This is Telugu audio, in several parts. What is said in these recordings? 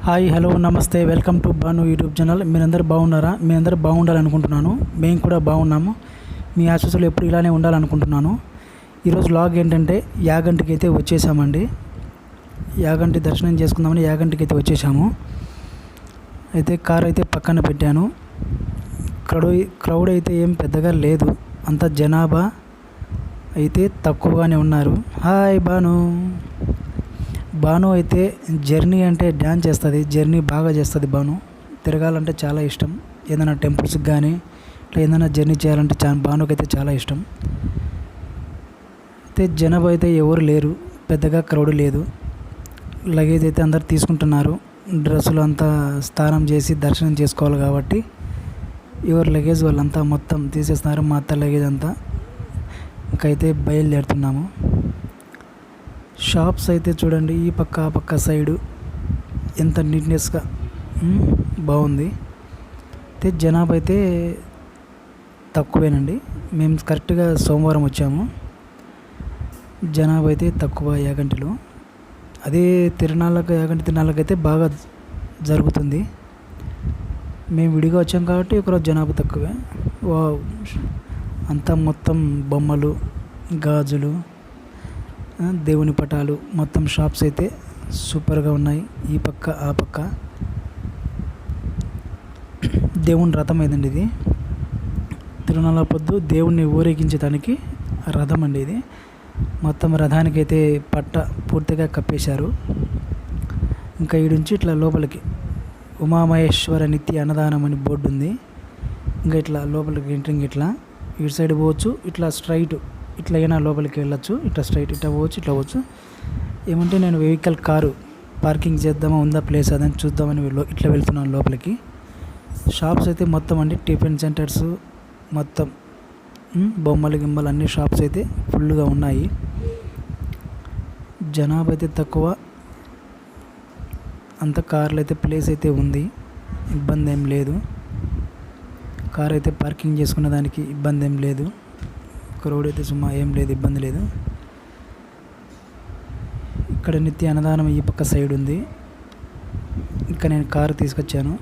హాయ్ హలో నమస్తే welcome to Banu YouTube channel. మీరందరూ బాగున్నారా? మీరందరూ బాగుండాలనుకుంటున్నాను. మేము కూడా బాగున్నాము. మీ ఆశీస్సులు ఎప్పుడు ఇలానే ఉండాలనుకుంటున్నాను. ఈరోజు లాగ్ ఏంటంటే యాగంటికి అయితే వచ్చేసామండి. యాగంటి దర్శనం చేసుకుందామని యాగంటికి అయితే వచ్చేసాము. అయితే కార్ అయితే పక్కన పెట్టాను. క్రౌడ్ అయితే ఏం పెద్దగా లేదు, అంత జనాభా అయితే తక్కువగానే ఉన్నారు. హాయ్ బాను అయితే జర్నీ అంటే డ్యాన్స్ చేస్తుంది, జర్నీ బాగా చేస్తుంది. బాను తిరగాలంటే చాలా ఇష్టం. ఏదైనా టెంపుల్స్కి కానీ ఇట్లా ఏదైనా జర్నీ చేయాలంటే బానుకి అయితే చాలా ఇష్టం. అయితే జనాభా అయితే ఎవరు లేరు, పెద్దగా క్రౌడ్ లేదు. లగేజ్ అయితే అందరు తీసుకుంటున్నారు. డ్రెస్సులు అంతా స్నానం చేసి దర్శనం చేసుకోవాలి కాబట్టి ఎవరు లగేజ్ వాళ్ళంతా మొత్తం తీసేస్తున్నారు. మా అత్త లగేజ్ అంతా. ఇంకైతే బయలుదేరుతున్నాము. షాప్స్ అయితే చూడండి, ఈ పక్క ఆ పక్క సైడు ఎంత నీట్నెస్గా బాగుంది. అయితే జనాభా అయితే తక్కువేనండి. మేము కరెక్ట్గా సోమవారం వచ్చాము. జనాభా అయితే తక్కువ యాగంటిలో. అదే యాగంటి తిరునాళ్ళకైతే బాగా జరుగుతుంది. మేము విడిగా వచ్చాం కాబట్టి ఒకరోజు జనాభా తక్కువే. అంతా మొత్తం బొమ్మలు, గాజులు, దేవుని పటాలు, మొత్తం షాప్స్ అయితే సూపర్గా ఉన్నాయి. ఈ పక్క ఆ పక్క దేవుని రథం ఏదండి ఇది. తిరునాళ్ళ పొద్దు దేవుణ్ణి ఊరేగించడానికి రథం అండి ఇది. మొత్తం రథానికి అయితే పట్ట పూర్తిగా కప్పేశారు. ఇంకా ఈ నుంచి ఇట్లా లోపలికి ఉమామహేశ్వర నిత్య అన్నదానం అని బోర్డు ఉంది. ఇంకా ఇట్లా లోపలికి ఎంట్రింగ్ ఇట్లా ఇటు సైడ్ పోవచ్చు, ఇట్లా స్ట్రైట్ ఇట్లా అయినా లోపలికి వెళ్ళచ్చు. ఇట్లా స్ట్రైట్ ఇట్లా పోవచ్చు, ఇట్లా పోవచ్చు. ఏమంటే నేను కారు పార్కింగ్ చేద్దామా, ఉందా ప్లేస్ అదని చూద్దామని ఇట్లా వెళ్తున్నాను లోపలికి. షాప్స్ అయితే మొత్తం అండి టిఫిన్ సెంటర్స్ మొత్తం బొమ్మలు గిమ్మలు అన్ని షాప్స్ అయితే ఫుల్గా ఉన్నాయి. జనాభా అయితే తక్కువ. అంత కార్లు అయితే ప్లేస్ అయితే ఉంది, ఇబ్బంది ఏం లేదు. కార్ అయితే పార్కింగ్ చేసుకున్న దానికి ఇబ్బంది ఏం లేదు. క్రౌడ్ అయితే ఏం లేదు, ఇబ్బంది లేదు. ఇక్కడ నిత్య అన్నదానం ఈ పక్క సైడ్ ఉంది. ఇక్కడ నేను కారు తీసుకొచ్చాను.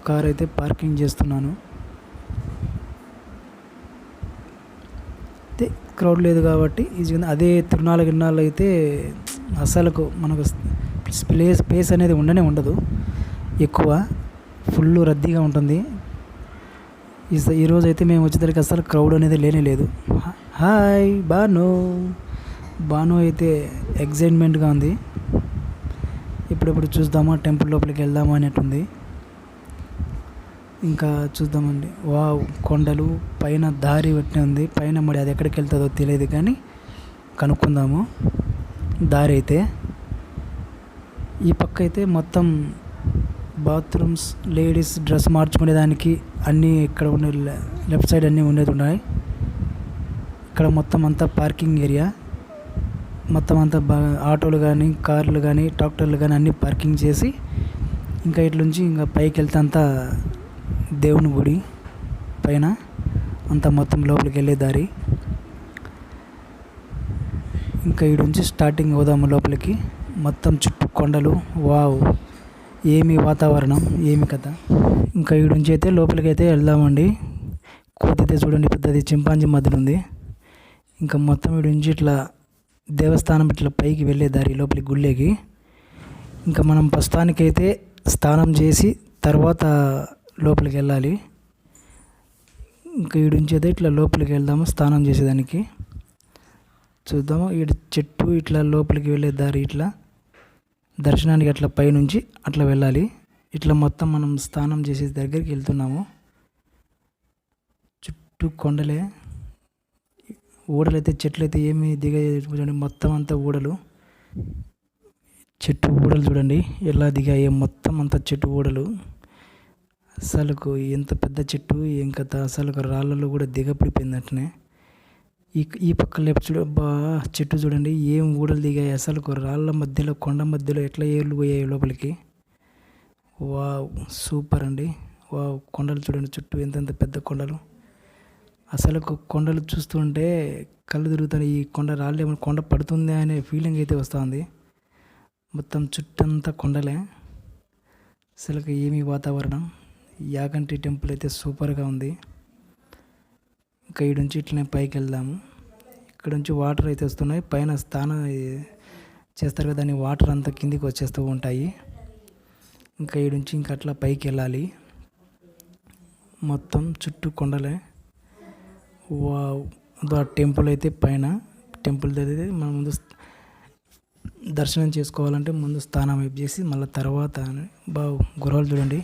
కార్ అయితే పార్కింగ్ చేస్తున్నాను. అయితే క్రౌడ్ లేదు కాబట్టి ఈజీగా. అదే తిరునాళ్ళు అయితే అసలుకు మనకు స్పేస్ అనేది ఉండదు, ఎక్కువ ఫుల్ రద్దీగా ఉంటుంది. ఈరోజు అయితే మేము వచ్చేసరికి అసలు క్రౌడ్ అనేది లేదు. హాయ్ బాను అయితే ఎగ్జైట్మెంట్గా ఉంది. ఇప్పుడెప్పుడు చూద్దామా, టెంపుల్ లోపలికి వెళ్దామా అనేటుంది. ఇంకా చూద్దామండి. కొండలు పైన దారి పట్టి ఉంది. పైన మరి అది ఎక్కడికి వెళ్తుందో తెలియదు కానీ కనుక్కుందాము దారి అయితే. ఈ పక్క అయితే మొత్తం బాత్రూమ్స్, లేడీస్ డ్రెస్ మార్చుకునేదానికి అన్నీ ఇక్కడ ఉండే లెఫ్ట్ సైడ్ అన్నీ ఉన్నాయి. ఇక్కడ మొత్తం అంతా పార్కింగ్ ఏరియా. మొత్తం అంతా ఆటోలు కానీ, కార్లు కానీ, ట్రాక్టర్లు కానీ అన్నీ పార్కింగ్ చేసి ఇంకా ఇట్లుంచి ఇంకా పైకి వెళ్తే అంతా దేవుని గుడి పైన అంతా మొత్తం లోపలికి వెళ్ళే దారి. ఇంకా ఇటు నుంచి స్టార్టింగ్ అవుదాము లోపలికి. మొత్తం చుట్టూ కొండలు. ఏమి వాతావరణం, ఏమి కథ. ఇంకా ఈ నుంచి అయితే లోపలికి అయితే వెళ్దామండి. కోతి అయితే చూడండి పెద్దది, చింపాంజీ మధ్యలో ఉంది. ఇంకా మొత్తం ఈ నుంచి ఇట్లా దేవస్థానం ఇట్లా పైకి వెళ్ళే దారి లోపలికి గుళ్ళేకి. ఇంకా మనం ప్రస్తుతానికైతే స్నానం చేసి తర్వాత లోపలికి వెళ్ళాలి. ఇంకా ఈ నుంచి అయితే ఇట్లా లోపలికి వెళ్దాము స్నానం చేసేదానికి. చూద్దాము. ఈ చెట్టు ఇట్లా లోపలికి వెళ్ళే దారి, ఇట్లా దర్శనానికి అట్లా పైనుంచి అట్లా వెళ్ళాలి. ఇట్లా మొత్తం మనం స్నానం చేసే దగ్గరికి వెళ్తున్నాము. చుట్టూ కొండలే, ఊడలైతే చెట్లు అయితే ఏమి చూడండి, మొత్తం అంతా ఊడలు, చెట్టు ఊడలు చూడండి ఎలా దిగాయి. మొత్తం అంతా చెట్టు ఊడలు. అసలుకు ఎంత పెద్ద చెట్టు, ఏం కథ. అసలు రాళ్ళలో కూడా దిగపడిపోయింది అట్నే. ఈ పక్క లెఫ్ట్ చెట్టు చూడండి ఏం ఊడలు దిగాయి. అసలు రాళ్ళ మధ్యలో, కొండ మధ్యలో ఎట్లా ఏళ్ళు పోయాయి లోపలికి. సూపర్ అండి. కొండలు చూడండి చుట్టూ ఎంతెంత పెద్ద కొండలు. అసలు కొండలు చూస్తుంటే కళ్ళు తిరుగుతాయి. ఈ కొండ రాళ్ళు ఏమైనా కొండ పడుతుందా అనే ఫీలింగ్ అయితే వస్తుంది. మొత్తం చుట్టంతా కొండలే. అసలు ఏమి వాతావరణం. యాగంటి టెంపుల్ అయితే సూపర్గా ఉంది. ఇంకా ఈ నుంచి ఇట్లనే పైకి వెళ్దాము. ఇక్కడ నుంచి వాటర్ అయితే వస్తున్నాయి. పైన స్నానం చేస్తారు కదా, దాని వాటర్ అంతా కిందికి వచ్చేస్తూ ఉంటాయి. ఇంకా ఈ నుంచి ఇంకా అట్లా పైకి వెళ్ళాలి. మొత్తం చుట్టూ కొండలే. వావ్, ఆ టెంపుల్ అయితే పైన. టెంపుల్ దగ్గర మనం ముందు దర్శనం చేసుకోవాలంటే ముందు స్నానం చేసి మళ్ళీ తర్వాత గుర్రాలు చూడండి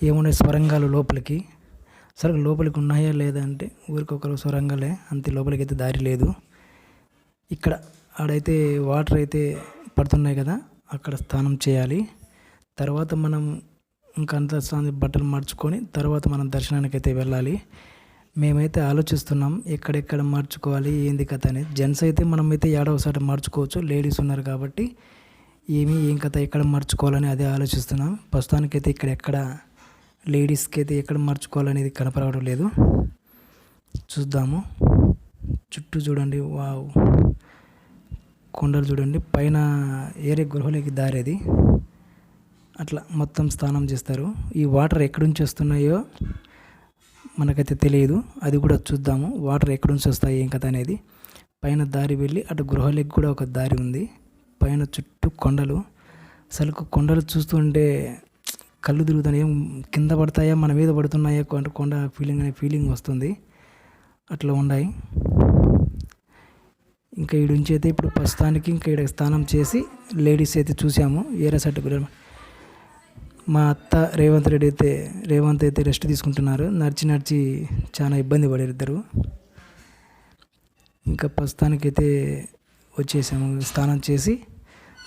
ఏమున్నాయి, స్వరంగాలు లోపలికి. సరే లోపలికి ఉన్నాయా లేదా అంటే ఊరికొకరు సొరంగాలే అంతే, లోపలికి అయితే దారి లేదు. ఇక్కడ ఆడైతే వాటర్ అయితే పడుతున్నాయి కదా, అక్కడ స్నానం చేయాలి. తర్వాత మనం ఇంకా అంత బట్టలు మార్చుకొని తర్వాత మనం దర్శనానికి అయితే వెళ్ళాలి. మేమైతే ఆలోచిస్తున్నాం ఎక్కడెక్కడ మార్చుకోవాలి ఏంది కథ అనేది. జెంట్స్ అయితే మనమైతే ఏడవసారి మార్చుకోవచ్చు, లేడీస్ ఉన్నారు కాబట్టి ఏం కథ ఎక్కడ మార్చుకోవాలని అదే ఆలోచిస్తున్నాం. ప్రస్తుతానికైతే ఎక్కడ లేడీస్కి అయితే ఎక్కడ మార్చుకోవాలనేది కనపడడం లేదు. చూద్దాము. చుట్టూ చూడండి, వావ్, కొండలు చూడండి. పైన ఏరే గృహలోకి దారేది. అట్లా మొత్తం స్నానం చేస్తారు. ఈ వాటర్ ఎక్కడి నుంచి వస్తున్నాయో మనకైతే తెలియదు, అది కూడా చూద్దాము. వాటర్ ఎక్కడి నుంచి వస్తాయి ఏం కథ అనేది. పైన దారి వెళ్ళి అటు గృహలోకి కూడా ఒక దారి ఉంది. పైన చుట్టూ కొండలు. అసలు కొండలు చూస్తుంటే కళ్ళు తిరుగుతాయి. ఏం కింద పడతాయా మన మీద పడుతున్నాయా కొండ ఫీలింగ్ వస్తుంది. అట్లా ఉన్నాయి. ఇంకా ఈడ నుంచి అయితే ఇప్పుడు ప్రస్తుతానికి ఇంకా ఇక్కడ స్నానం చేసి లేడీస్ అయితే చూసాము. ఏరే సట్టు మా అత్త రేవంత్ అయితే రెస్ట్ తీసుకుంటున్నారు. నడిచి చాలా ఇబ్బంది పడారు ఇద్దరు. ఇంకా ప్రస్తుతానికైతే వచ్చేసాము. స్నానం చేసి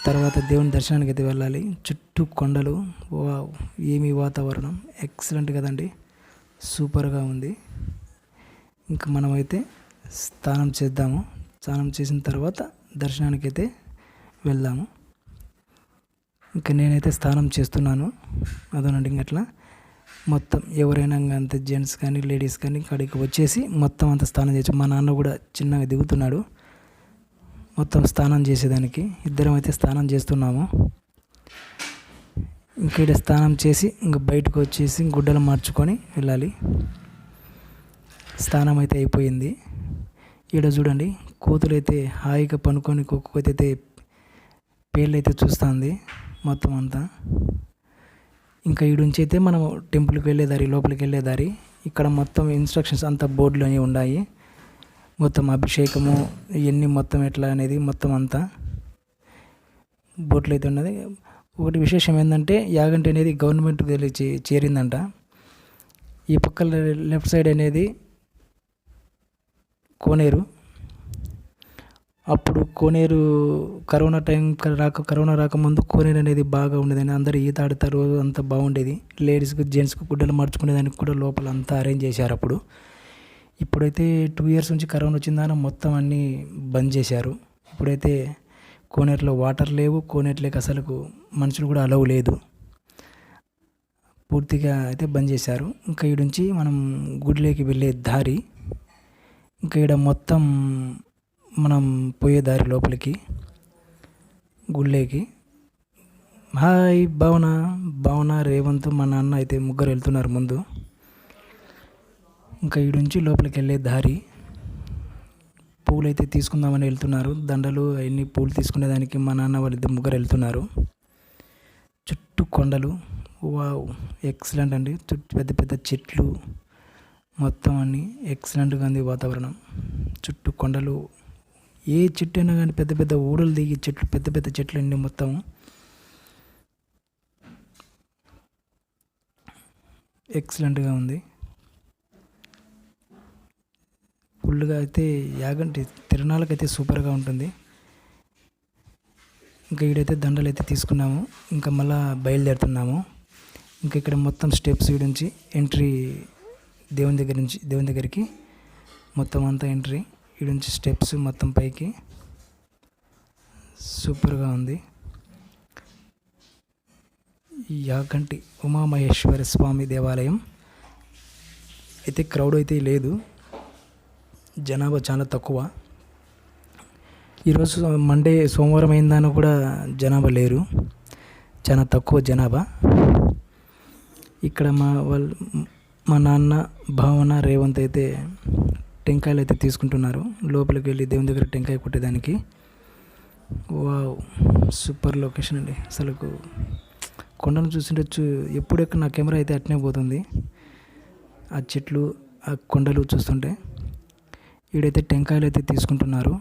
తర్వాత దేవుని దర్శనానికి అయితే వెళ్ళాలి. చుట్టూ కొండలు. వావ్, ఏమి వాతావరణం, ఎక్సలెంట్ కదండి, సూపర్గా ఉంది. ఇంకా మనమైతే స్నానం చేద్దాము. స్నానం చేసిన తర్వాత దర్శనానికి అయితే వెళ్దాము. ఇంకా నేనైతే స్నానం చేస్తున్నాను. అదనండి ఇంకట్లా మొత్తం ఎవరైనా అంతే, జెంట్స్ కానీ లేడీస్ కానీ ఇక్కడికి వచ్చేసి మొత్తం అంతా స్నానం చేయొచ్చు. మా నాన్న కూడా చిన్నగా దిగుతున్నాడు మొత్తం స్నానం చేసేదానికి. ఇద్దరం అయితే స్నానం చేస్తున్నాము. ఇంకా ఇక్కడ స్నానం చేసి ఇంకా బయటకు వచ్చేసి గుడ్డలు మార్చుకొని వెళ్ళాలి. స్నానం అయితే అయిపోయింది. ఈడ చూడండి కోతులు అయితే హాయిగా పనుకొని ఒక్కొక్కటి అయితే పేర్లు అయితే చూస్తుంది మొత్తం అంతా. ఇంకా ఈ నుంచి అయితే మనం టెంపుల్కి వెళ్ళేదారి, లోపలికి వెళ్ళేదారి. ఇక్కడ మొత్తం ఇన్స్ట్రక్షన్స్ అంతా బోర్డులు అనేవి ఉన్నాయి. మొత్తం అభిషేకము ఇవన్నీ మొత్తం ఎట్లా అనేది మొత్తం అంతా బోర్డులు అయితే ఉన్నది. ఒకటి విశేషం ఏంటంటే యాగంటి అనేది గవర్నమెంట్కి చేరిందంట. ఈ పక్క లెఫ్ట్ సైడ్ అనేది కోనేరు. అప్పుడు కోనేరు కరోనా రాకముందు కోనేరు అనేది బాగా ఉండేదని అందరూ ఈత ఆడతారు, అంతా బాగుండేది. లేడీస్కి జెంట్స్కి గుడ్డలు మార్చుకునేదానికి కూడా లోపల అంతా అరేంజ్ చేశారు అప్పుడు. ఇప్పుడైతే 2 years నుంచి కరోనా వచ్చిందని మొత్తం అన్నీ బంద్ చేశారు. ఇప్పుడైతే కోనేరులో వాటర్ లేవు, కోనేరులోకి అసలు మనుషులు కూడా అలవ్ లేదు, పూర్తిగా అయితే బంద్ చేశారు. ఇంకా ఈ నుంచి మనం గుడిలోకి వెళ్ళే దారి. ఇంకా ఇక్కడ మొత్తం మనం పోయే దారి లోపలికి గుళ్ళేకి. హాయ్ భావన రేవంత్ మా నాన్న అయితే ముగ్గురు వెళ్తున్నారు ముందు. ఇంకా ఈ నుంచి లోపలికి వెళ్ళే దారి. పూలు అయితే తీసుకుందామని వెళ్తున్నారు, దండలు అవన్నీ పూలు తీసుకునేదానికి మా నాన్న వాళ్ళిద్దరు ముగ్గురు వెళ్తున్నారు. చుట్టూ కొండలు. వావ్, ఎక్సలెంట్ అండి. చుట్టూ పెద్ద పెద్ద చెట్లు మొత్తం అన్నీ ఎక్సలెంట్గా ఉంది వాతావరణం. చుట్టూ కొండలు. ఏ చెట్టు అయినా కానీ పెద్ద పెద్ద ఊడలు దిగి చెట్లు, పెద్ద పెద్ద చెట్లు అండి మొత్తం. ఎక్సలెంట్గా ఉంది. ఫుల్గా అయితే యాగంటి తిరణాలకైతే సూపర్గా ఉంటుంది. ఇంకా ఈడైతే దండలు అయితే తీసుకున్నాము. ఇంకా మళ్ళీ బయలుదేరుతున్నాము. ఇంకా ఇక్కడ మొత్తం స్టెప్స్ నుంచి ఎంట్రీ, దేవుని దగ్గరికి మొత్తం అంతా ఎంట్రీ. ఈ నుంచి స్టెప్స్ మొత్తం పైకి. సూపర్గా ఉంది. యాగంటి ఉమామహేశ్వర స్వామి దేవాలయం అయితే క్రౌడ్ అయితే లేదు, జనాభా చాలా తక్కువ. ఈరోజు మండే, సోమవారం అయిందాను కూడా జనాభా లేరు, చాలా తక్కువ జనాభా. ఇక్కడ మా నాన్న, భావన, రేవంత్ అయితే టెంకాయలు అయితే తీసుకుంటున్నారు లోపలికి వెళ్ళి దేవుని దగ్గర టెంకాయ కొట్టేదానికి. వావ్, సూపర్ లొకేషన్ అండి. అసలు కొండను చూసిండొచ్చు. ఎప్పుడెక్కడ నా కెమెరా అయితే అట్నే పోతుంది ఆ చెట్లు, ఆ కొండలు చూస్తుంటే. ఈడైతే టెంకాయలు అయితే తీసుకుంటున్నారు.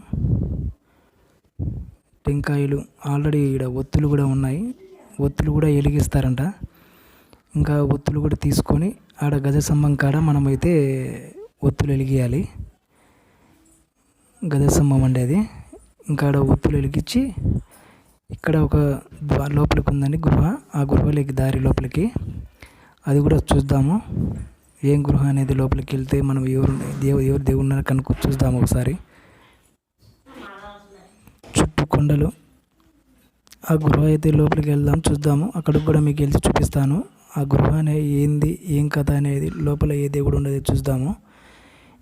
టెంకాయలు ఆల్రెడీ ఈడ ఒత్తులు కూడా ఉన్నాయి, ఒత్తులు కూడా వెలిగిస్తారంట. ఇంకా ఒత్తులు కూడా తీసుకొని ఆడ గజస్తంభం కాడ మనమైతే ఒత్తులు వెలిగియాలి. గజస్తంభం అండి అది. ఇంకా ఆడ ఒత్తులు వెలిగించి ఇక్కడ ఒక లోపలికి ఉందండి గృహ. ఆ గృహలోకి దారి లోపలికి, అది కూడా చూద్దాము. ఏం గృహ అనేది లోపలికి వెళ్తే మనం ఎవరు దేవుడు ఉన్నారో కనుక్కు చూద్దాము ఒకసారి. చుట్టూ కొండలు, ఆ గృహ అయితే లోపలికి వెళ్దాం, చూద్దాము. అక్కడికి కూడా మీకు వెళ్ళి చూపిస్తాను. ఆ గృహ అనేది ఏంది, ఏం కథ అనేది, లోపల ఏ దేవుడు ఉండేది చూద్దాము.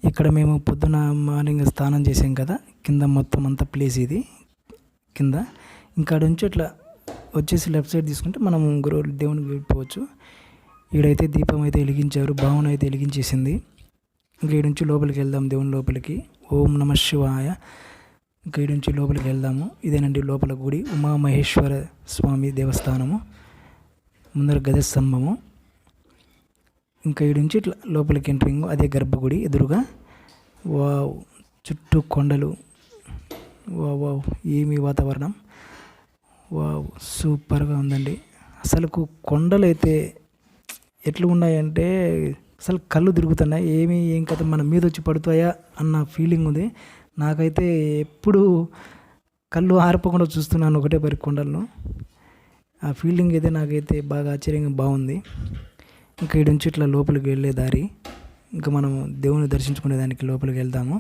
ఇక్కడ మేము పొద్దున మార్నింగ్ స్నానం చేసాం కదా, కింద మొత్తం అంతా ప్లేస్ ఇది కింద. ఇంకా నుంచి అట్లా వచ్చేసి లెఫ్ట్ సైడ్ తీసుకుంటే మనం దేవునికి వెళ్ళిపోవచ్చు. ఈడైతే దీపం అయితే వెలిగించారు, భావన అయితే వెలిగించేసింది. ఇంకా ఈ నుంచి లోపలికి వెళ్దాం, దేవుని లోపలికి. ఓం నమ శివాయ. ఇంకా ఈ నుంచి లోపలికి వెళ్దాము. ఇదేనండి లోపల గుడి, ఉమామహేశ్వర స్వామి దేవస్థానము. ముందర గజస్తంభము. ఇంకా ఈ నుంచి ఇట్లా లోపలికి ఎంట్రింగ్, అదే గర్భగుడి ఎదురుగా. వావ్, చుట్టూ కొండలు. వావ్, ఏమి వాతావరణం. వావ్, సూపర్గా ఉందండి. అసలు కొండలు అయితే ఎట్లా ఉన్నాయంటే అసలు కళ్ళు తిరుగుతున్నాయి. ఏం కథ మన మీద వచ్చి పడుతాయా అన్న ఫీలింగ్ ఉంది నాకైతే. ఎప్పుడు కళ్ళు ఆరిపోకుండా చూస్తున్నాను ఒకటే పరి కొండలను. ఆ ఫీలింగ్ అయితే నాకైతే బాగా ఆశ్చర్యంగా బాగుంది. ఇంకా ఈ నుంచి ఇట్లా లోపలికి వెళ్ళే దారి. ఇంకా మనం దేవుని దర్శించుకునే దానికి లోపలికి వెళ్దాము.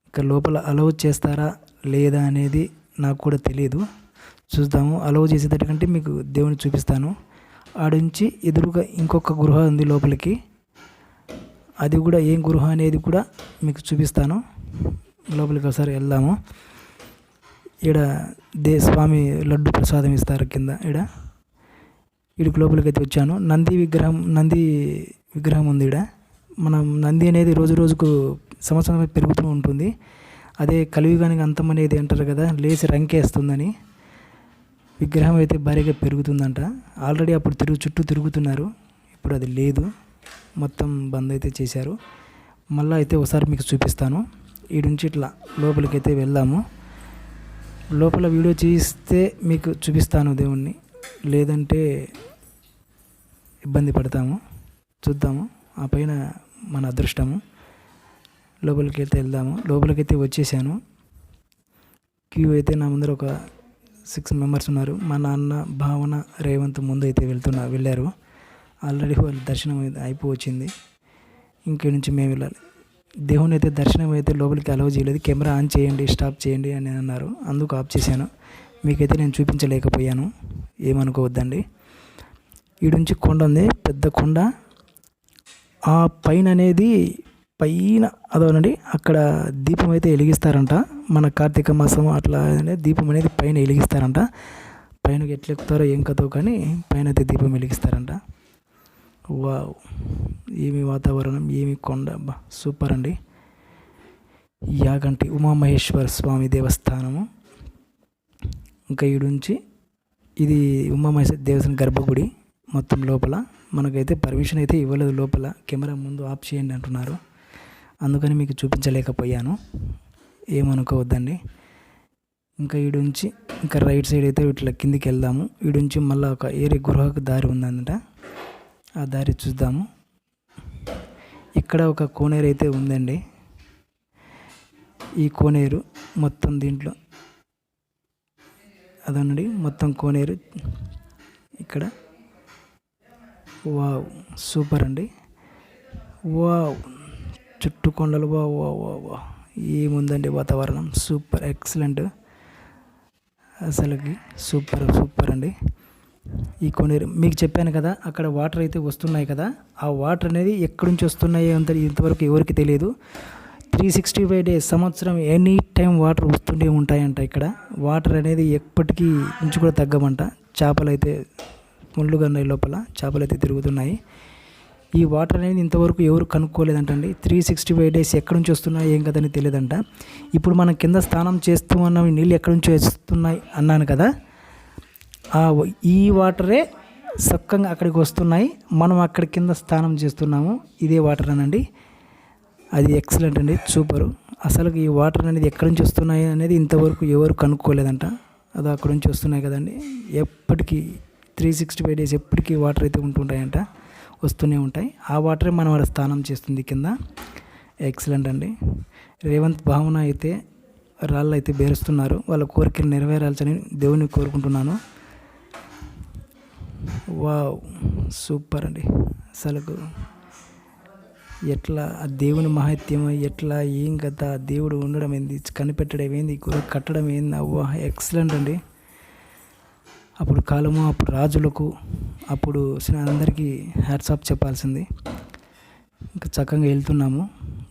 ఇంకా లోపల అలౌ చేస్తారా లేదా అనేది నాకు కూడా తెలియదు, చూద్దాము. అలౌ చేసేటట్టుకంటే మీకు దేవుని చూపిస్తాను. ఆడించి ఎదురుగా ఇంకొక గృహ ఉంది లోపలికి, అది కూడా ఏం గృహ అనేది కూడా మీకు చూపిస్తాను. లోపలికి ఒకసారి వెళ్దాము. ఈడ స్వామి లడ్డు ప్రసాదం ఇస్తారు కింద. ఈడికి లోపలికి అయితే వచ్చాను. నంది విగ్రహం ఉంది ఈడ. మనం నంది అనేది రోజు రోజుకు సంవత్సరం పెరుగుతూ ఉంటుంది. అదే కలియుగానికి అంతం అనేది అంటారు కదా, లేచి రంకేస్తుందని. విగ్రహం అయితే భారీగా పెరుగుతుందంట. ఆల్రెడీ అప్పుడు చుట్టూ తిరుగుతున్నారు, ఇప్పుడు అది లేదు, మొత్తం బంద్ అయితే చేశారు. మళ్ళీ అయితే ఒకసారి మీకు చూపిస్తాను. ఈ నుంచి ఇట్లా లోపలికి అయితే వెళ్దాము. లోపల వీడియో చేస్తే మీకు చూపిస్తాను దేవుణ్ణి, లేదంటే ఇబ్బంది పడతాము. చూద్దాము, ఆ పైన మన అదృష్టము. లోపలికి అయితే వెళ్దాము. లోపలికి అయితే వచ్చేసాను. క్యూ అయితే నా ముందర ఒక 6 మెంబర్స్ ఉన్నారు. మా నాన్న, భావన, రేవంత్ ముందు అయితే వెళ్ళారు. ఆల్రెడీ వాళ్ళ దర్శనం అయిపోవచ్చింది. ఇంక నుంచి మేము వెళ్ళాలి. దేవుని అయితే దర్శనం అయితే లోపలికి అలౌ చేయలేదు. కెమెరా ఆన్ చేయండి, స్టాప్ చేయండి అని అన్నారు, అందుకు ఆఫ్ చేశాను. మీకైతే నేను చూపించలేకపోయాను, ఏమనుకోవద్దండి. ఈ నుంచి కొండ ఉంది, పెద్ద కొండ. ఆ పైన అనేది అదోనండి, అక్కడ దీపం అయితే వెలిగిస్తారంట. మన కార్తీక మాసం అట్లా దీపం అనేది పైన వెలిగిస్తారంట. పైన ఎట్లా ఎక్కుతారో ఏం కథో కానీ పైన అయితే దీపం వెలిగిస్తారంట. వావ్, ఏమి వాతావరణం, ఏమి కొండ, సూపర్ అండి. యాగంటి ఉమామహేశ్వర స్వామి దేవస్థానము. ఇంకా ఈ నుంచి ఇది ఉమామహేశ్వర దేవస్థానం గర్భగుడి. మొత్తం లోపల మనకైతే పర్మిషన్ అయితే ఇవ్వలేదు, లోపల కెమెరా ముందు ఆఫ్ చేయండి అంటున్నారు, అందుకని మీకు చూపించలేకపోయాను, ఏమనుకోవద్దండి. ఇంకా ఈడు నుంచి ఇంకా రైట్ సైడ్ అయితే ఇట్లా కిందికి వెళ్దాము. ఈడు నుంచి మళ్ళీ ఒక ఏరే గృహకు దారి ఉందంట, ఆ దారి చూద్దాము. ఇక్కడ ఒక కోనేరు అయితే ఉందండి. ఈ కోనేరు మొత్తం దీంట్లో అదనండి, మొత్తం కోనేరు ఇక్కడ. వావ్, సూపర్ అండి. వావ్, చుట్టూ కొండలు. వా వా వా వా ఏముందండి వాతావరణం, సూపర్, ఎక్సలెంట్, అసలుకి సూపర్ అండి. ఈ కోనేరు మీకు చెప్పాను కదా, అక్కడ వాటర్ అయితే వస్తున్నాయి కదా, ఆ వాటర్ అనేది ఎక్కడి నుంచి వస్తున్నాయి అంత ఇంతవరకు ఎవరికి తెలియదు. 365 డేస్ సంవత్సరం ఎనీ టైం వాటర్ వస్తూనే ఉంటాయంట. ఇక్కడ వాటర్ అనేది ఎప్పటికీ ఇంచు కూడా తగ్గమంట. చేపలు అయితే ముళ్ళుగా ఉన్నాయి, లోపల చేపలు అయితే తిరుగుతున్నాయి. ఈ వాటర్ అనేది ఇంతవరకు ఎవరు కనుక్కోలేదంటండి. 365 డేస్ ఎక్కడి నుంచి వస్తున్నాయి ఏం కదని తెలియదంట. ఇప్పుడు మనం కింద స్నానం చేస్తూ ఉన్న నీళ్ళు ఎక్కడి నుంచి వస్తున్నాయి అన్నాను కదా, ఈ వాటరే చక్కగా అక్కడికి వస్తున్నాయి. మనం అక్కడ కింద స్నానం చేస్తున్నాము, ఇదే వాటర్ అనండి. అది ఎక్సలెంట్ అండి, సూపరు. అసలు ఈ వాటర్ అనేది ఎక్కడి నుంచి వస్తున్నాయి అనేది ఇంతవరకు ఎవరు కనుక్కోలేదంట. అది అక్కడ నుంచి వస్తున్నాయి కదండి. ఎప్పటికీ 365 డేస్ ఎప్పటికీ వాటర్ అయితే ఉంటుంటాయంట, వస్తూనే ఉంటాయి. ఆ వాటరే మనం అక్కడ స్నానం చేస్తుంది కింద. ఎక్సలెంట్ అండి. రేవంత్ భావన అయితే రాళ్ళు అయితే బేరుస్తున్నారు. వాళ్ళ కోరికలు నెరవేరాల్సని దేవుని కోరుకుంటున్నాను. వావ్, సూపర్ అండి. అసలు ఎట్లా ఆ దేవుని మహత్యం, ఎట్లా ఏం కదా, దేవుడు ఉండడం ఏంది, కనిపెట్టడం ఏంది, కట్టడం ఏంది, అవ్వ ఎక్సలెంట్ అండి. అప్పుడు కాలము, అప్పుడు రాజులకు, అప్పుడు అందరికీ హ్యాట్స్ ఆఫ్ చెప్పాల్సింది. ఇంకా చక్కగా వెళ్తున్నాము.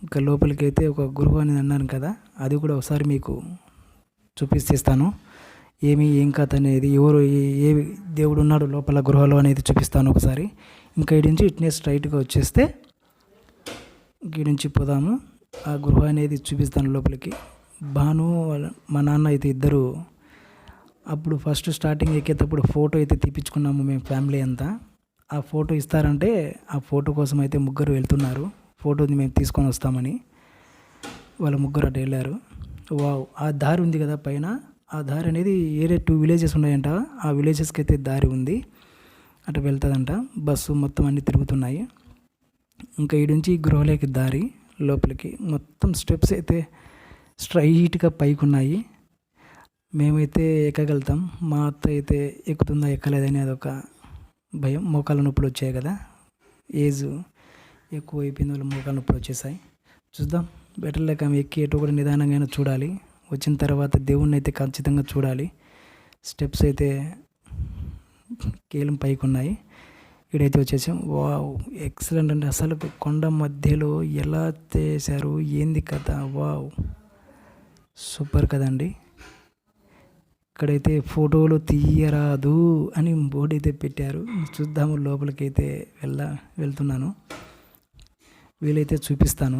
ఇంకా లోపలికి అయితే ఒక గురువు అని అన్నాను కదా, అది కూడా ఒకసారి మీకు చూపిస్తాను. ఏం కథ అనేది, ఎవరు ఏ దేవుడు ఉన్నాడు లోపల గృహలో అనేది చూపిస్తాను ఒకసారి. ఇంకా ఇటు నుంచి ఇట్నే స్ట్రైట్గా వచ్చేస్తే ఇక్కడి నుంచి పోదాము. ఆ గృహ అనేది చూపిస్తాను లోపలికి. భాను మా నాన్న అయితే ఇద్దరు అప్పుడు ఫస్ట్ స్టార్టింగ్ ఎక్కేటప్పుడు ఫోటో అయితే తీపించుకున్నాము మేము ఫ్యామిలీ అంతా. ఆ ఫోటో ఇస్తారంటే ఆ ఫోటో కోసం అయితే ముగ్గురు వెళ్తున్నారు. ఫోటోని మేము తీసుకొని వస్తామని వాళ్ళ ముగ్గురు అటు వెళ్ళారు. వావ్, ఆ దారి ఉంది కదా పైన, ఆ దారి అనేది ఏరే 2 విలేజెస్ ఉన్నాయంట. ఆ విలేజెస్కి అయితే దారి ఉంది, అటు వెళ్తుందంట. బస్సు మొత్తం అన్నీ తిరుగుతున్నాయి. ఇంకా ఈ నుంచి గృహలోకి దారి లోపలికి మొత్తం స్టెప్స్ అయితే స్ట్రైట్గా పైకి ఉన్నాయి. మేమైతే ఎక్కగలుగుతాం, మా అత్త అయితే ఎక్కుతుందా ఎక్కలేదని అదొక భయం. మోకాళ్ళ నొప్పులు వచ్చాయి కదా, ఏజ్ ఎక్కువ అయిపోయింది, వాళ్ళు మోకాళ్ళ నొప్పులు వచ్చేసాయి. చూద్దాం, బెటర్ లేక ఎక్కి ఎటు కూడా నిదానంగా చూడాలి. వచ్చిన తర్వాత దేవుణ్ణి అయితే ఖచ్చితంగా చూడాలి. స్టెప్స్ అయితే కేలం పైకి ఉన్నాయి. ఇక్కడైతే వచ్చేసాం. వావ్, ఎక్సలెంట్ అండి. అసలు కొండ మధ్యలో ఎలా చేశారు, ఏంది కథ, వావ్ సూపర్ కదండి. ఇక్కడైతే ఫోటోలు తీయరాదు అని బోర్డు అయితే పెట్టారు. చూద్దాము, లోపలికైతే వెళ్తున్నాను. వీలైతే చూపిస్తాను.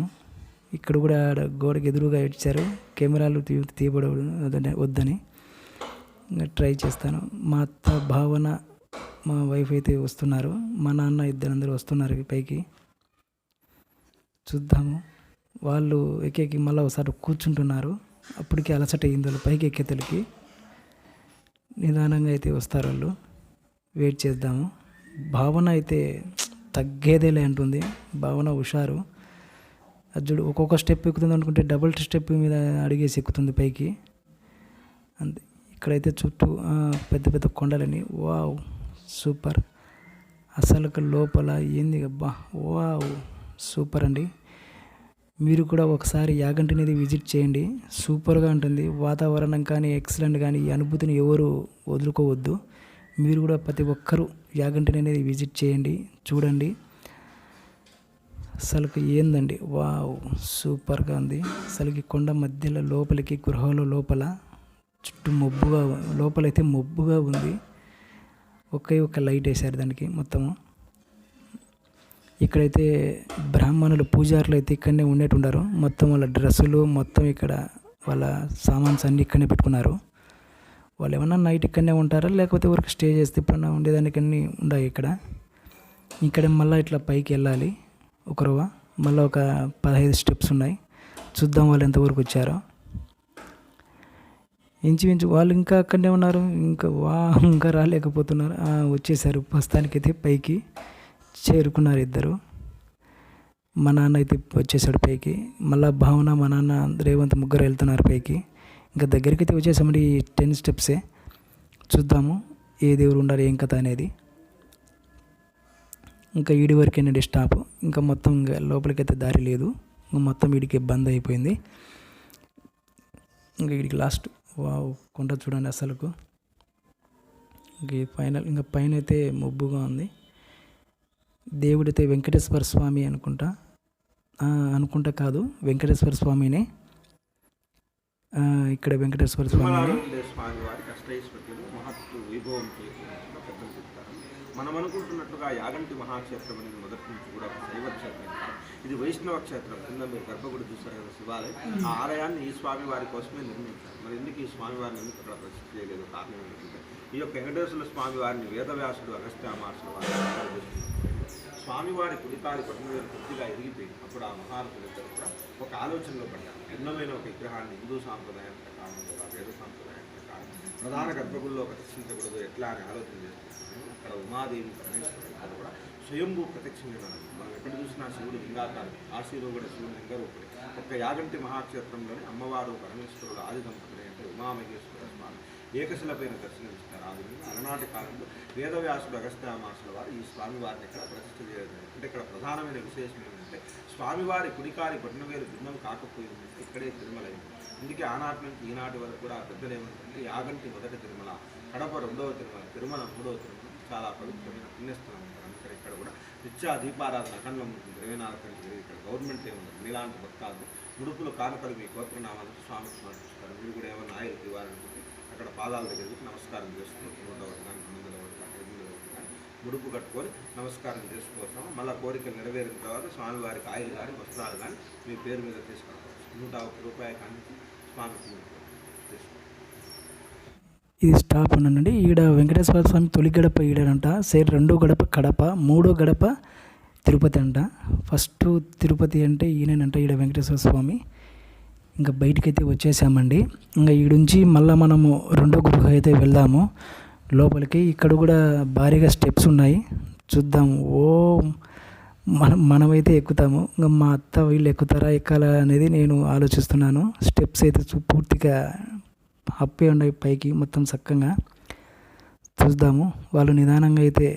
ఇక్కడ కూడా గోడకి ఎదురుగా ఇచ్చారు, కెమెరాలు తీయబడ వద్దని ట్రై చేస్తాను. మా అత్త భావన, మా వైఫ్ అయితే వస్తున్నారు, మా నాన్న ఇద్దరందరూ వస్తున్నారు పైకి. చూద్దాము, వాళ్ళు ఎక్కి మళ్ళీ ఒకసారి కూర్చుంటున్నారు. అప్పటికి అలసట అయింది వాళ్ళు పైకి ఎక్కేతలకి. నిదానంగా అయితే వస్తారు వాళ్ళు, వెయిట్ చేద్దాము. భావన అయితే తగ్గేదేలే అంటుంది. భావన హుషారు. అజ్జుడు ఒక్కొక్క స్టెప్ ఎక్కుతుంది అనుకుంటే డబుల్ స్టెప్ మీద అడిగేసి ఎక్కుతుంది పైకి అంతే. ఇక్కడైతే చుట్టూ పెద్ద పెద్ద కొండలని. Wow, super. అసలు లోపల ఏంది అబ్బా, వావ్ సూపర్ అండి. మీరు కూడా ఒకసారి యాగంటి అనేది విజిట్ చేయండి, సూపర్గా ఉంటుంది. వాతావరణం కానీ ఎక్సలెంట్ కానీ, ఈ అనుభూతిని ఎవరు వదులుకోవద్దు. మీరు కూడా ప్రతి ఒక్కరూ యాగంటిని అనేది విజిట్ చేయండి, చూడండి. అసలుకి ఏందండి, వావ్ సూపర్గా ఉంది. అసలుకి కొండ మధ్యలో లోపలికి గృహలో లోపల చుట్టూ మబ్బుగా, లోపలైతే మబ్బుగా ఉంది. ఒక లైట్ వేశారు దానికి మొత్తము. ఇక్కడైతే బ్రాహ్మణులు, పూజారులు అయితే ఇక్కడనే ఉండేటుండారు. మొత్తం వాళ్ళ డ్రెస్సులు మొత్తం ఇక్కడ, వాళ్ళ సామాన్స్ అన్నీ ఇక్కడనే పెట్టుకున్నారు. వాళ్ళు ఏమన్నా నైట్ ఇక్కడనే ఉంటారా, లేకపోతే ఊరికి స్టే చేస్తే ఎప్పుడన్నా ఉండేదానికి అన్నీ ఉన్నాయి ఇక్కడ మళ్ళీ ఇట్లా పైకి వెళ్ళాలి ఒక రవ్వ. మళ్ళీ ఒక 15 స్టెప్స్ ఉన్నాయి. చూద్దాం వాళ్ళు ఎంతవరకు వచ్చారో. ఇంచుమించు వాళ్ళు ఇంకా అక్కడనే ఉన్నారు, ఇంకా రాలేకపోతున్నారు. వచ్చేసారు, ప్రస్తుతానికైతే పైకి చేరుకున్నారు ఇద్దరు. మా నాన్న అయితే వచ్చేసాడు పైకి. మళ్ళీ భావన, మా నాన్న, రేవంత్ ముగ్గురు వెళ్తున్నారు పైకి. ఇంకా దగ్గరికి అయితే వచ్చేసామండి. 10 స్టెప్సే. చూద్దాము ఏ దేవుడు ఉండాలి, ఏం కథ అనేది. ఇంకా ఈడి వరకేనండి స్టాప్. ఇంకా మొత్తం లోపలికైతే దారి లేదు, ఇంకా మొత్తం వీడికి బంద్ అయిపోయింది. ఇంకా వీడికి లాస్ట్. వావ్, కొండ చూడండి అసలుకు. ఇంక ఫైనల్, ఇంకా పైన అయితే మబ్బుగా ఉంది. దేవుడైతే వెంకటేశ్వర స్వామి అనుకుంటా, అనుకుంటా కాదు, వెంకటేశ్వర స్వామినే. ఇక్కడ వెంకటేశ్వర స్వామిని స్వామివారి కష్టైశ్వర్యులు మహత్తు వైభవం పెద్దలు చెప్తారు. మనం అనుకుంటున్నట్టుగా యాగంటి మహాక్షేత్రం అనేది మొదటి నుంచి కూడా శైవ క్షేత్రం కాదు, ఇది వైష్ణవ క్షేత్రం. కింద మీరు గర్భగుడి చూస్తారు కదా, శివాలయం. ఆ ఆలయాన్ని ఈ స్వామివారి కోసమే నిర్మించారు. మరి ఎందుకు ఈ స్వామివారిని ఎందుకు అక్కడ ప్రసిద్ధి చేయలేదు? కారణం ఏంటంటే ఈ యొక్క వెంకటేశ్వర స్వామివారిని వేదవ్యాసుడు అగస్త్యామార్షుల వారు స్వామివారి కుడికాలి పట్టణ కొద్దిగా ఎదిగిపోయింది. అప్పుడు ఆ మహానుభులిద్దరు కూడా ఒక ఆలోచనలో పడ్డారు. భిన్నమైన ఒక విగ్రహాన్ని హిందూ సాంప్రదాయం ప్రకారం లేదా వేద సాంప్రదాయం ప్రకారం ప్రధాన గర్భగుడిలో ప్రతిష్ఠించకూడదు ఎట్లా అని ఆలోచన చేస్తున్నాను. అక్కడ ఉమాదేవి పరమేశ్వరుడు కూడా స్వయంభూ ప్రత్యక్షంగా మనం ఎక్కడ చూసినా శివుడు లింగాకారం, ఆశీలో కూడా శివుడు లింగరూపుడు. ఒక్క యాగంటి మహాక్షేత్రంలోని అమ్మవారు పరమేశ్వరుడు ఆది దంపతులు అంటే ఉమామహేశ్వర స్వామి ఏకశిలపైన దర్శనమిస్తారు. ఆ విధంగా అలనాటి కాలంలో వేదవ్యాసుడు అగస్త్యామార్షుల వారు ఈ స్వామివారిని ఇక్కడ ప్రతిష్ఠ చేయడం. అంటే ఇక్కడ ప్రధానమైన విశేషం ఏంటంటే స్వామివారి కుడికాలి పట్నవేలు భిన్నం కాకపోయిందంటే ఇక్కడే తిరుమలైంది. అందుకే ఆనాటి నుంచి ఈనాటి వరకు కూడా పెద్దలు ఏమంటే యాగంటి మొదటి తిరుమల, కడప రెండవ తిరుమల, తిరుమల మూడవ తిరుమల చాలా పవిత్రమైన పుణ్యస్థలం ఉంటారు. అందుకని ఇక్కడ కూడా నిత్య దీపారాధన అఖండం ఉంటుంది. 24 గంటలు ఇక్కడ గవర్నమెంట్ ఏముంటుంది. మీలాంటి భక్తాలు ముడుపులు కానుకలు మీ గోత్రనామాలకు స్వామికి సమర్పిస్తారు. మీరు కూడా ఏమన్నా ఆయుర్కి ఇవ్వాలనుకుంటే అక్కడ పాదాల దగ్గరికి నమస్కారం చేసుకుంటూ 100 కానీ 200 కానీ 800 కానీ ముడుపు కట్టుకొని నమస్కారం చేసుకోవచ్చాము. మళ్ళీ కోరికలు నెరవేరిన తర్వాత స్వామివారికి ఆయిల్ కానీ వస్త్రాలు కానీ మీ పేరు మీద తీసుకురావచ్చు. 101 రూపాయలు కానీ స్వామికి తీసుకోవచ్చు. ఇది స్టాప్ ఉన్నానండి. ఈడ వెంకటేశ్వర స్వామి తొలి గడప ఈడనంట, సైడ్ రెండో గడప కడప, మూడో గడప తిరుపతి అంట. ఫస్ట్ తిరుపతి అంటే ఈయనంట, ఈడ వెంకటేశ్వర స్వామి. ఇంకా బయటికైతే వచ్చేసామండి. ఇంకా ఈడుంచి మళ్ళీ మనము రెండో గుడికి అయితే వెళ్దాము లోపలికి. ఇక్కడ కూడా భారీగా స్టెప్స్ ఉన్నాయి, చూద్దాం. మనమైతే ఎక్కుతాము. ఇంకా మా అత్త వీళ్ళు ఎక్కుతారా ఎక్కాలా అనేది నేను ఆలోచిస్తున్నాను. స్టెప్స్ అయితే పూర్తిగా అప్పే ఉన్నాయి పైకి మొత్తం చక్కగా. చూద్దాము, వాళ్ళు నిదానంగా అయితే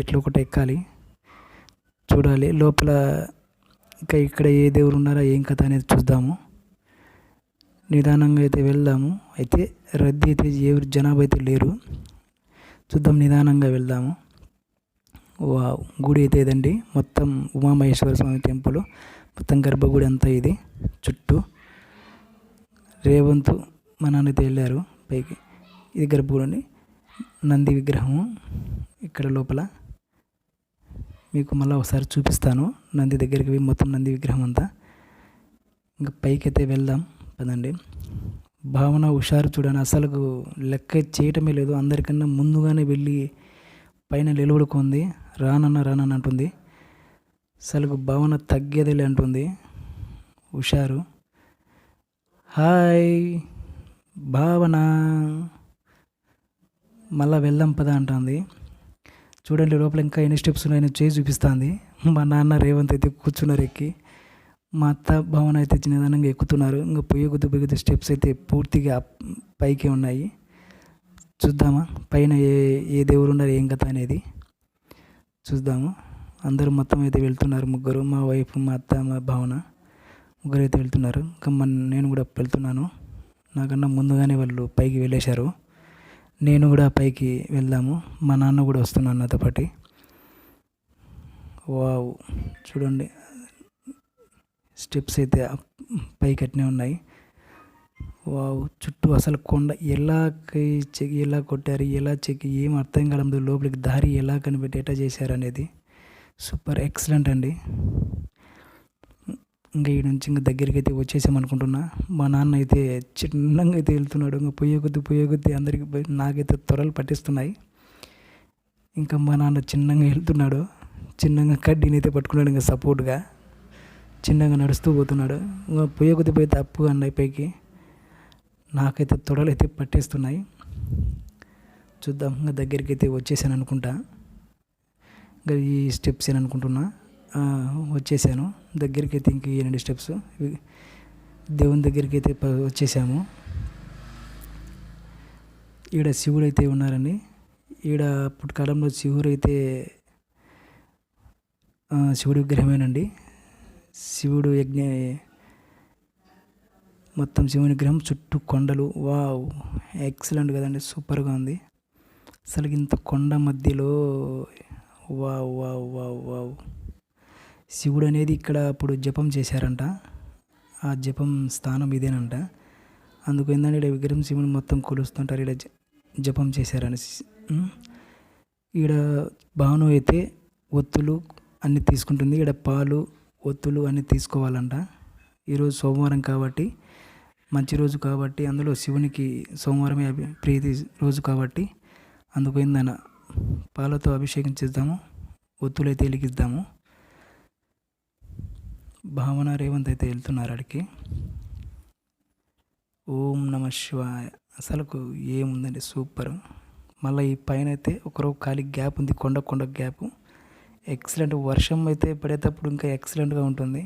ఎట్లా ఒకటి ఎక్కాలి, చూడాలి. లోపల ఇంకా ఇక్కడ ఏ దేవుడు ఉన్నారా ఏం కథ అనేది చూద్దాము. నిదానంగా అయితే వెళ్దాము. అయితే రద్దీ అయితే ఎవరు జనాభా అయితే లేరు. చూద్దాం, నిదానంగా వెళ్దాము. గుడి అయితే ఇదండి, మొత్తం ఉమామహేశ్వర స్వామి టెంపుల్, మొత్తం గర్భగుడి అంతా ఇది. చుట్టూ రేవంతు మా నాన్నైతే వెళ్ళారు పైకి. ఇది గర్భగుడి, నంది విగ్రహము ఇక్కడ లోపల. మీకు మళ్ళీ ఒకసారి చూపిస్తాను నంది దగ్గరికి పోయి, మొత్తం నంది విగ్రహం అంతా. ఇంకా పైకి అయితే వెళ్దాం పదండి. భావన హుషారు చూడండి, అసలు లెక్క చేయటమే లేదు. అందరికన్నా ముందుగానే వెళ్ళి పైన నిలబడుకుంది. రానన్న అంటుంది. అసలు భావన తగ్గేదేలే అంటుంది హుషారు. హాయ్ భావన, మళ్ళీ వెళ్దాం పద అంటుంది. చూడండి లోపల ఇంకా ఎన్ని స్టెప్స్ ఉన్నాయని చేసి చూపిస్తుంది. మా నాన్న రేవంత్ అయితే కూర్చున్నారు ఎక్కి, మా అత్త భావన అయితే చిన్నదనంగా ఎక్కుతున్నారు. ఇంకా పొయ్యి కొద్ది స్టెప్స్ అయితే పూర్తిగా పైకి ఉన్నాయి. చూద్దామా పైన ఏ దేవుడు ఉన్నారు ఏం కథ అనేది చూద్దాము. అందరూ మొత్తం అయితే వెళ్తున్నారు, ముగ్గురు, మా వైఫ్, మా అత్త, మా భావన, ముగ్గురు అయితే వెళ్తున్నారు. ఇంకా నేను కూడా వెళ్తున్నాను. నాకన్నా ముందుగానే వాళ్ళు పైకి వెళ్ళేశారు. నేను కూడా పైకి వెళ్దాము. మా నాన్న కూడా వస్తున్నాను నాతో పాటు. వావ్, చూడండి స్టెప్స్ అయితే పైకి అట్నే ఉన్నాయి. వావ్, చుట్టూ అసలు కొండ ఎలా కొట్టారు, ఎలా చెక్కి ఏం అర్థం కావడం, లోపలికి దారి ఎలా కనిపెట్టి ఎట్లా చేశారు అనేది సూపర్ ఎక్సలెంట్ అండి. ఇంకా ఈ నుంచి ఇంకా దగ్గరికి అయితే వచ్చేసామనుకుంటున్నా. మా నాన్న అయితే చిన్నగా అయితే వెళ్తున్నాడు. ఇంకా పొయ్యే కొద్ది అందరికి నాకైతే త్వరలు పట్టిస్తున్నాయి. ఇంకా మా నాన్న చిన్నగా వెళ్తున్నాడు, చిన్నగా కడ్డీని అయితే పట్టుకున్నాడు. ఇంకా సపోర్ట్గా చిన్నగా నడుస్తూ పోతున్నాడు. ఇంకా పొయ్యే కొద్ది తప్పు అన్నాయి పైకి. నాకైతే తొడలు అయితే పట్టేస్తున్నాయి. చూద్దాం, ఇంకా దగ్గరికి అయితే వచ్చేసాను అనుకుంటా. ఇంకా ఈ స్టెప్స్ అని అనుకుంటున్నా. వచ్చేసాను దగ్గరికి అయితే. ఇంక ఈ 2 స్టెప్స్ దేవుని దగ్గరికి అయితే వచ్చేసాము. ఈడ శివుడు అయితే ఉన్నారండి. ఈడ అప్పటి కాలంలో శివుడి విగ్రహమేనండి. శివుడు మొత్తం శివుని విగ్రహం చుట్టూ కొండలు. వావ్, ఎక్సలెంట్ కదండి, సూపర్గా ఉంది. అసలు ఇంత కొండ మధ్యలో వావ్ వావ్ వావ్ వావ్ శివుడు అనేది ఇక్కడ అప్పుడు జపం చేశారంట, ఆ జపం స్థానం ఇదేనంట. అందుకు ఏంటంటే ఇక్కడ విగ్రహం శివుని మొత్తం కొలుస్తుంటారు, ఇక్కడ జపం చేశారని. ఈడ భాను అయితే ఒత్తులు అన్నీ తీసుకుంటుంది, ఇక్కడ పాలు ఒత్తులు అన్నీ తీసుకోవాలంట. ఈరోజు సోమవారం కాబట్టి మంచి రోజు కాబట్టి, అందులో శివునికి సోమవారమే ప్రీతి రోజు కాబట్టి అందుకు ఏందన్న పాలతో అభిషేకం చేద్దాము, ఒత్తులైతే వెలిగిద్దాము. భావన రేవంత్ అయితే వెళ్తున్నారు అడికి. ఓం నమ శివాయ. అసలుకు ఏముందండి, సూపర్. మళ్ళీ ఈ పైన అయితే ఒకరోజు ఖాళీ గ్యాప్ ఉంది, కొండ గ్యాప్. ఎక్సలెంట్. వర్షం అయితే పడేటప్పుడు ఇంకా ఎక్సలెంట్గా ఉంటుంది.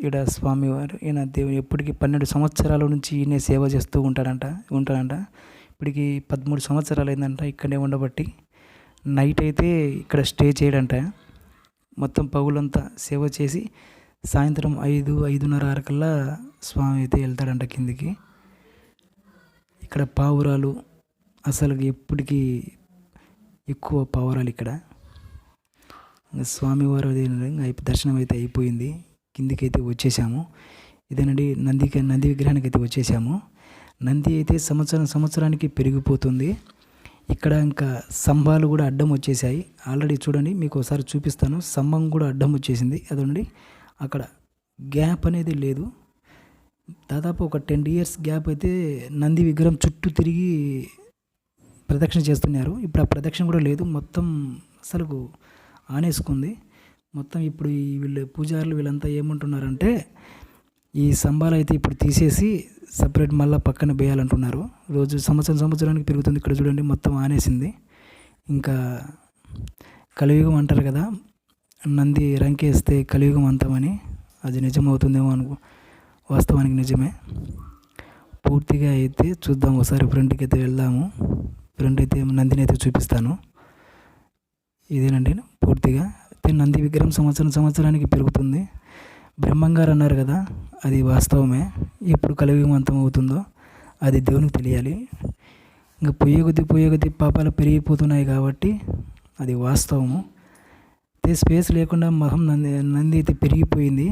ఈడ స్వామివారు, ఈయన దేవుడు ఎప్పటికీ 12 సంవత్సరాల నుంచి ఈయనే సేవ చేస్తూ ఉంటాడంట. ఇప్పటికి 13 సంవత్సరాలు అయిందంట ఇక్కడే ఉండబట్టి. నైట్ అయితే ఇక్కడ స్టే చేయడంట, మొత్తం పగులంతా సేవ చేసి సాయంత్రం 5-5:30 కల్లా స్వామి అయితే వెళ్తాడంట కిందికి. ఇక్కడ పావురాలు అసలు ఎప్పటికీ ఎక్కువ పావురాలు ఇక్కడ. స్వామివారు దర్శనం అయితే అయిపోయింది, కిందికి అయితే వచ్చేసాము. ఇదేనండి నంది విగ్రహానికి అయితే వచ్చేసాము. నంది అయితే సంవత్సరానికి పెరిగిపోతుంది. ఇక్కడ ఇంకా స్తంభాలు కూడా అడ్డం వచ్చేసాయి ఆల్రెడీ. చూడండి, మీకు ఒకసారి చూపిస్తాను. స్తంభం కూడా అడ్డం వచ్చేసింది, అదండి. అక్కడ గ్యాప్ అనేది లేదు. దాదాపు ఒక 10 years గ్యాప్ అయితే నంది విగ్రహం చుట్టూ తిరిగి ప్రదక్షిణ చేస్తున్నారు. ఇప్పుడు ఆ ప్రదక్షిణ కూడా లేదు, మొత్తం అసలు ఆనేసుకుంది మొత్తం. ఇప్పుడు వీళ్ళు పూజారులు వీళ్ళంతా ఏమంటున్నారంటే ఈ స్తంభాలు అయితే ఇప్పుడు తీసేసి సపరేట్ మళ్ళీ పక్కన వేయాలంటున్నారు. రోజు సంవత్సరానికి పెరుగుతుంది. ఇక్కడ చూడండి మొత్తం ఆనేసింది. ఇంకా కలియుగం అంటారు కదా, నంది రంకేస్తే కలియుగం అంతామని, అది నిజమవుతుందేమో వాస్తవానికి నిజమే. పూర్తిగా అయితే చూద్దాం, ఒకసారి ఫ్రంట్కి అయితే వెళ్దాము. ఫ్రంట్ అయితే నందిని అయితే చూపిస్తాను. ఇదేనండి పూర్తిగా అయితే నంది విగ్రహం సంవత్సరానికి పెరుగుతుంది. బ్రహ్మంగారు అన్నారు కదా, అది వాస్తవమే. ఎప్పుడు కలియుగం అంతం అవుతుందో అది దేవునికి తెలియాలి. ఇంకా పోయే కొద్దీ పాపాలు పెరిగిపోతున్నాయి కాబట్టి అది వాస్తవము. అయితే స్పేస్ లేకుండా నంది అయితే పెరిగిపోయింది.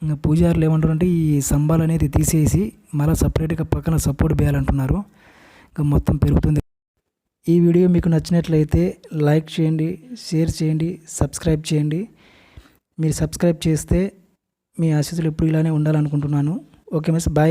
ఇంకా పూజారులు ఏమంటారంటే ఈ స్తంభాలు అనేది తీసేసి మళ్ళీ సపరేట్గా పక్కన సపోర్ట్ వేయాలంటున్నారు. ఇంకా మొత్తం పెరుగుతుంది. ఈ వీడియో మీకు నచ్చినట్లయితే లైక్ చేయండి, షేర్ చేయండి, సబ్స్క్రైబ్ చేయండి. మీరు సబ్స్క్రైబ్ చేస్తే మీ ఆశీస్సులు ఎప్పుడు ఇలానే ఉండాలనుకుంటున్నాను. Okay miss, bye.